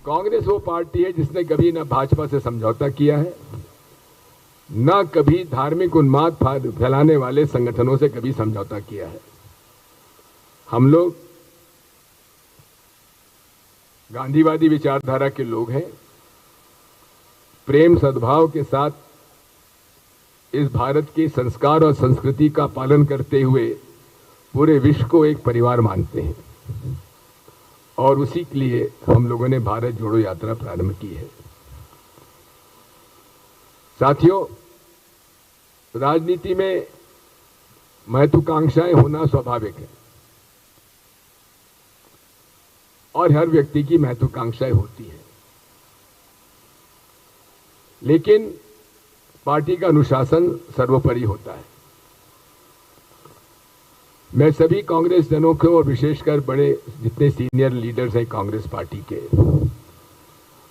कांग्रेस वो पार्टी है जिसने कभी ना भाजपा से समझौता किया है, ना कभी धार्मिक उन्माद फैलाने वाले संगठनों से कभी समझौता किया है। हम लोग गांधीवादी विचारधारा के लोग हैं। प्रेम सद्भाव के साथ इस भारत के संस्कार और संस्कृति का पालन करते हुए पूरे विश्व को एक परिवार मानते हैं और उसी के लिए हम लोगों ने भारत जोड़ो यात्रा प्रारंभ की है। साथियों, राजनीति में महत्वाकांक्षाएं होना स्वाभाविक है और हर व्यक्ति की महत्वाकांक्षाएं होती है, लेकिन पार्टी का अनुशासन सर्वोपरि होता है। मैं सभी कांग्रेस जनों को और विशेषकर बड़े जितने सीनियर लीडर्स हैं कांग्रेस पार्टी के,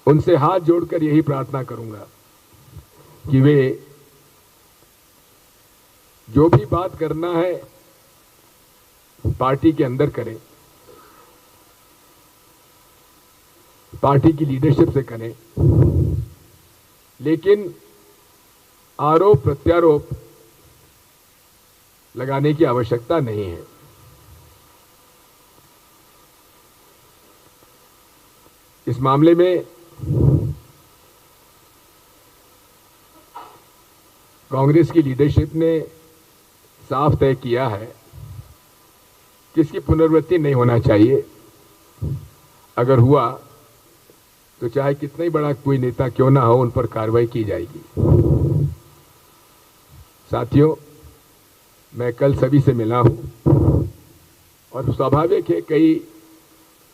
उनसे हाथ जोड़कर यही प्रार्थना करूंगा कि वे जो भी बात करना है पार्टी के अंदर करें, पार्टी की लीडरशिप से करें, लेकिन आरोप प्रत्यारोप लगाने की आवश्यकता नहीं है। इस मामले में कांग्रेस की लीडरशिप ने साफ तय किया है कि इसकी पुनरावृत्ति नहीं होना चाहिए। अगर हुआ तो चाहे कितना ही बड़ा कोई नेता क्यों ना हो, उन पर कार्रवाई की जाएगी। साथियों, मैं कल सभी से मिला हूं और स्वाभाविक है कई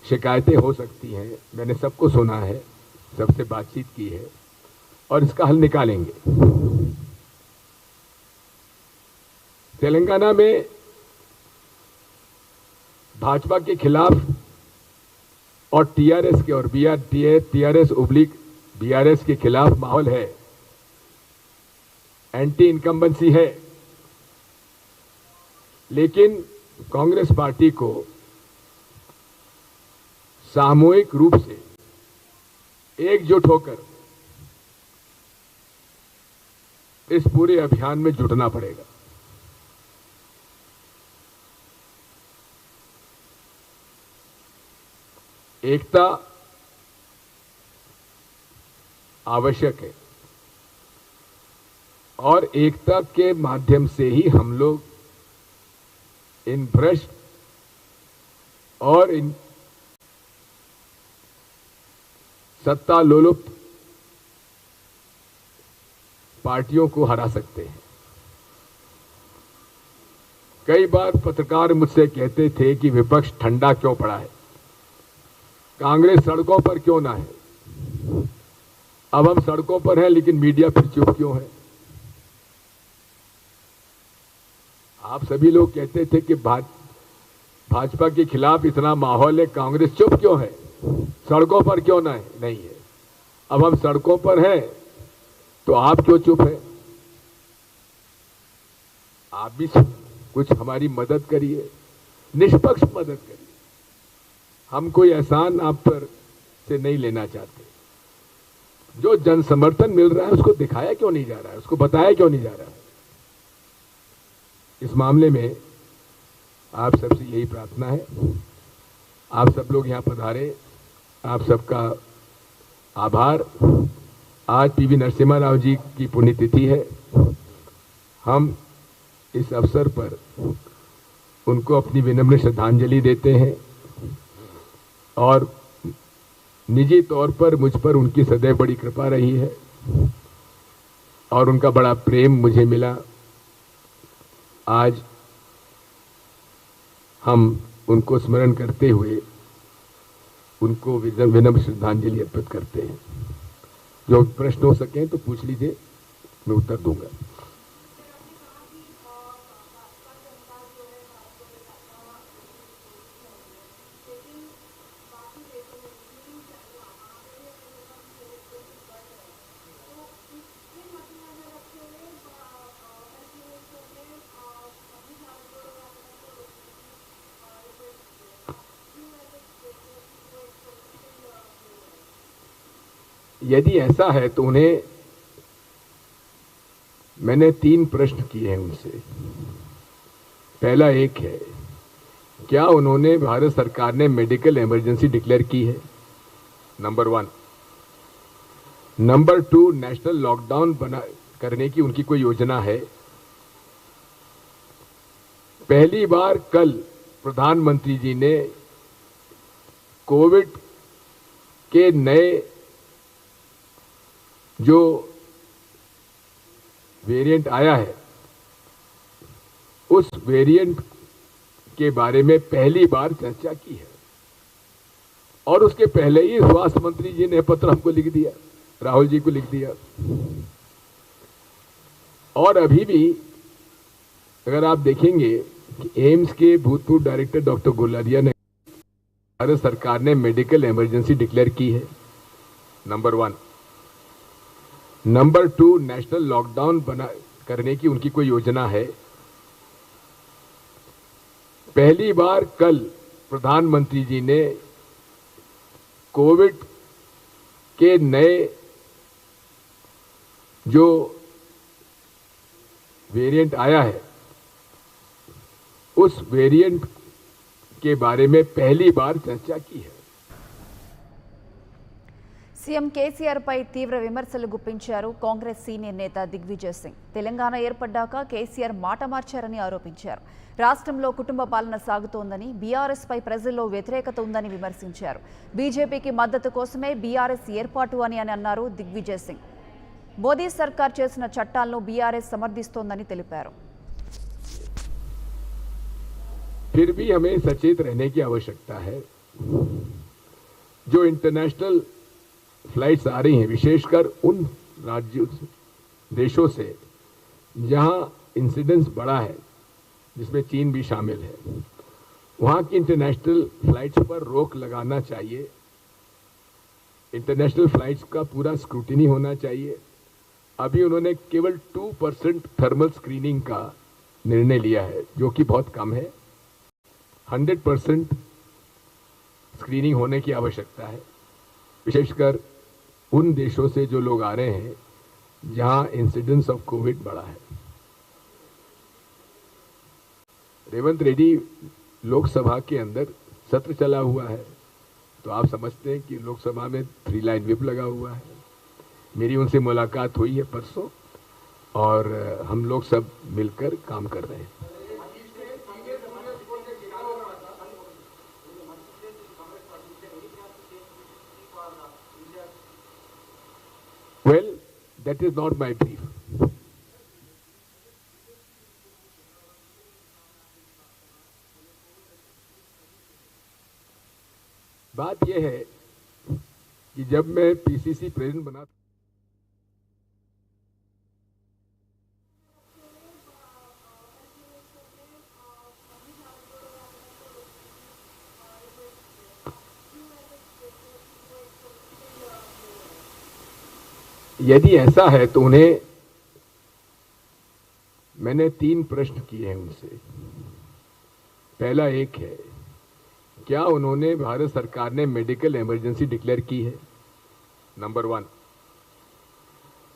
शिकायतें हो सकती हैं। मैंने सबको सुना है, सबसे बातचीत की है और इसका हल निकालेंगे। तेलंगाना में भाजपा के खिलाफ और टीआरएस के और टीआरएस उब्लिक बीआरएस के खिलाफ माहौल है, एंटी इनकम्बेंसी है, लेकिन कांग्रेस पार्टी को सामूहिक रूप से एकजुट होकर इस पूरे अभियान में जुटना पड़ेगा। एकता आवश्यक है और एकता के माध्यम से ही हम लोग इन भ्रष्ट और इन सत्ता लोलुप पार्टियों को हरा सकते हैं। कई बार पत्रकार मुझसे कहते थे कि विपक्ष ठंडा क्यों पड़ा है, कांग्रेस सड़कों पर क्यों ना है। अब हम सड़कों पर हैं लेकिन मीडिया फिर चुप क्यों है। आप सभी लोग कहते थे कि भाजपा के खिलाफ इतना माहौल है, कांग्रेस चुप क्यों है, सड़कों पर क्यों ना है। नहीं है, अब हम सड़कों पर हैं तो आप क्यों चुप है। आप भी कुछ हमारी मदद करिए, निष्पक्ष मदद करिए। हम कोई एहसान आप पर से नहीं लेना चाहते। जो जन समर्थन मिल रहा है उसको दिखाया क्यों नहीं जा रहा है, उसको बताया क्यों नहीं जा रहा है। इस मामले में आप सबसे यही प्रार्थना है, आप सब लोग यहां पधारे, आप सबका आभार। आज पीवी नरसिम्हा राव जी की पुण्यतिथि है। हम इस अवसर पर उनको अपनी विनम्र श्रद्धांजलि देते हैं और निजी तौर पर मुझ पर उनकी सदैव बड़ी कृपा रही है और उनका बड़ा प्रेम मुझे मिला। आज हम उनको स्मरण करते हुए उनको विनम्र श्रद्धांजलि अर्पित करते हैं। जो प्रश्न हो सके तो पूछ लीजिए, मैं उत्तर दूंगा। यदि ऐसा है तो उन्हें मैंने 3 प्रश्न किए हैं उनसे। पहला एक है, क्या उन्होंने भारत सरकार ने मेडिकल इमरजेंसी डिक्लेयर की है? नंबर 1। नंबर 2, नेशनल लॉकडाउन करने की उनकी कोई योजना है? पहली बार कल प्रधानमंत्री जी ने कोविड के नए जो वेरिएंट आया है उस वेरिएंट के बारे में पहली बार चर्चा की है, और उसके पहले ही स्वास्थ्य मंत्री जी ने पत्र हमको लिख दिया, राहुल जी को लिख दिया। और अभी भी अगर आप देखेंगे कि एम्स के भूतपूर्व डायरेक्टर डॉक्टर गुलारिया ने भारत सरकार ने मेडिकल इमरजेंसी डिक्लेयर की है। नंबर 1। नंबर 2, नेशनल लॉकडाउन करने की उनकी कोई योजना है? पहली बार कल प्रधानमंत्री जी ने कोविड के नए जो वेरिएंट आया है उस वेरिएंट के बारे में पहली बार चर्चा की है। సీఎం కేసీఆర్ పై తీవ్ర విమర్శలు గుప్పించారు కాంగ్రెస్ సీనియర్ నేత దిగ్విజయ్ సింగ్. తెలంగాణ ఏర్పడ్డాక కేసీఆర్ మాట మార్చారని ఆరోపించారు. రాష్ట్రంలో కుటుంబ పాలన సాగుతోందని, బీఆర్ఎస్ పై ప్రజల్లో వ్యతిరేకత ఉందని విమర్శించారు. బీజేపీకి మద్దతు కోసమే బీఆర్ఎస్ ఏర్పాటు అని అన్నారు దిగ్విజయ్ సింగ్. మోదీ సర్కార్ చేసిన చట్టాలను బీఆర్ఎస్ సమర్థిస్తోందని తెలిపారు. फिर भी हमें सचेत रहने की आवश्यकता है। जो इंटरनेशनल फ्लाइट्स आ रही हैं, विशेषकर उन राज्यों देशों से जहां इंसिडेंस बड़ा है, जिसमें चीन भी शामिल है, वहां की इंटरनेशनल फ्लाइट्स पर रोक लगाना चाहिए। इंटरनेशनल फ्लाइट्स का पूरा स्क्रूटिनी होना चाहिए। अभी उन्होंने केवल 2% थर्मल स्क्रीनिंग का निर्णय लिया है, जो कि बहुत कम है। 100% स्क्रीनिंग होने की आवश्यकता है, विशेषकर उन देशों से जो लोग आ रहे हैं जहां इंसिडेंस ऑफ कोविड बढ़ा है। रेवंत रेड्डी लोकसभा के अंदर सत्र चला हुआ है, तो आप समझते हैं कि लोकसभा में 3 लाइन व्हिप लगा हुआ है। मेरी उनसे मुलाकात हुई है परसों, और हम लोग सब मिलकर काम कर रहे हैं। Well, that is not my brief. बात यह है कि जब मैं पीसीसी प्रेसिडेंट बना, यदि ऐसा है तो उन्हें मैंने 3 प्रश्न किए हैं उनसे। पहला एक है, क्या उन्होंने भारत सरकार ने मेडिकल इमरजेंसी डिक्लेयर की है? नंबर 1।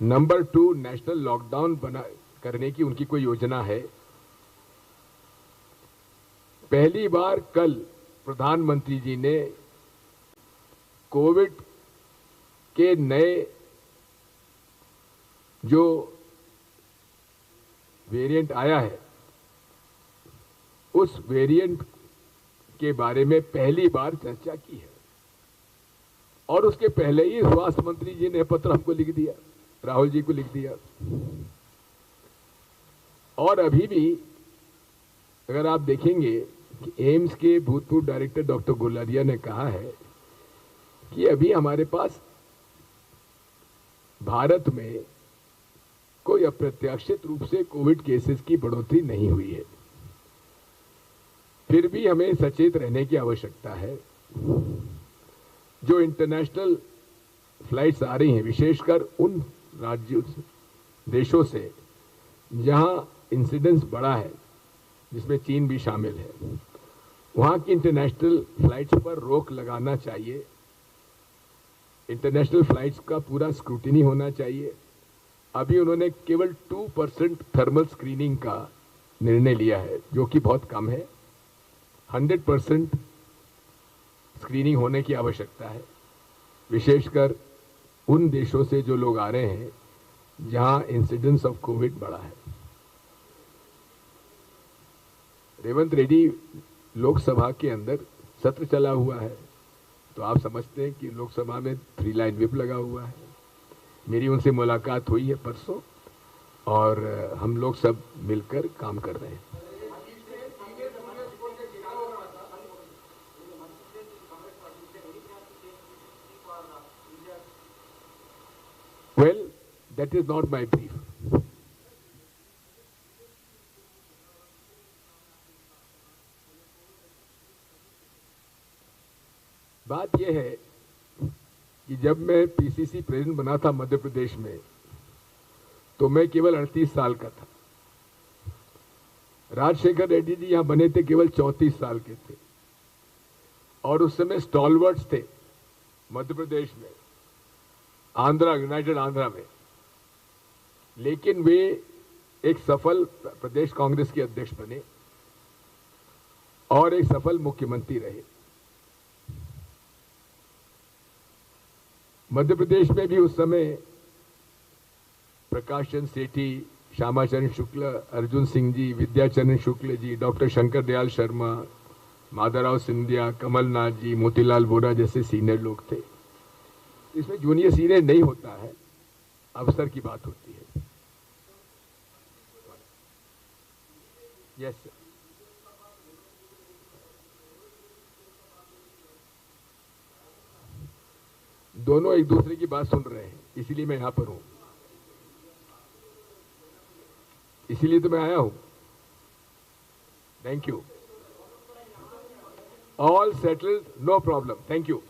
नंबर 2, नेशनल लॉकडाउन करने की उनकी कोई योजना है? पहली बार कल प्रधानमंत्री जी ने कोविड के नए जो वेरिएंट आया है उस वेरिएंट के बारे में पहली बार चर्चा की है, और उसके पहले ही स्वास्थ्य मंत्री जी ने पत्र हमको लिख दिया, राहुल जी को लिख दिया। और अभी भी अगर आप देखेंगे कि एम्स के भूतपूर्व डायरेक्टर डॉक्टर गुलारिया ने कहा है कि अभी हमारे पास भारत में कोई अप्रत्याशित रूप से कोविड केसेस की बढ़ोतरी नहीं हुई है। फिर भी हमें सचेत रहने की आवश्यकता है। जो इंटरनेशनल फ्लाइट्स आ रही हैं, विशेषकर उन राज्यों देशों से जहां इंसिडेंस बड़ा है, जिसमें चीन भी शामिल है, वहां की इंटरनेशनल फ्लाइट्स पर रोक लगाना चाहिए। इंटरनेशनल फ्लाइट्स का पूरा स्क्रूटिनी होना चाहिए। अभी उन्होंने केवल 2% थर्मल स्क्रीनिंग का निर्णय लिया है, जो कि बहुत कम है। 100% स्क्रीनिंग होने की आवश्यकता है, विशेषकर उन देशों से जो लोग आ रहे हैं जहां इंसिडेंस ऑफ कोविड बढ़ा है। रेवंत रेड्डी लोकसभा के अंदर सत्र चला हुआ है, तो आप समझते हैं कि लोकसभा में 3 लाइन व्हिप लगा हुआ है। मेरी उनसे मुलाकात हुई है परसों, और हम लोग सब मिलकर काम कर रहे हैं। Well, that is not my brief. बात यह है कि जब मैं पीसीसी प्रेसिडेंट बना था मध्य प्रदेश में, तो मैं केवल 38 साल का था। राजशेखर रेड्डी जी यहां बने थे, केवल 34 साल के थे, और उस समय स्टॉलवर्ड्स थे मध्य प्रदेश में, आंध्रा, यूनाइटेड आंध्रा में। लेकिन वे एक सफल प्रदेश कांग्रेस के अध्यक्ष बने और एक सफल मुख्यमंत्री रहे। मध्य प्रदेश में भी उस समय प्रकाश चंद्र सेठी, श्यामाचरण शुक्ल, अर्जुन सिंह जी, विद्याचरण शुक्ल जी, डॉक्टर शंकर दयाल शर्मा, माधवराव सिंधिया, कमलनाथ जी, मोतीलाल वोरा जैसे सीनियर लोग थे। इसमें जूनियर सीनियर नहीं होता है, अवसर की बात होती है। Yes sir. दोनों एक दूसरे की बात सुन रहे हैं, इसीलिए मैं यहां पर हूं, इसीलिए तो मैं आया हूं। Thank you. All settled, no problem. Thank you.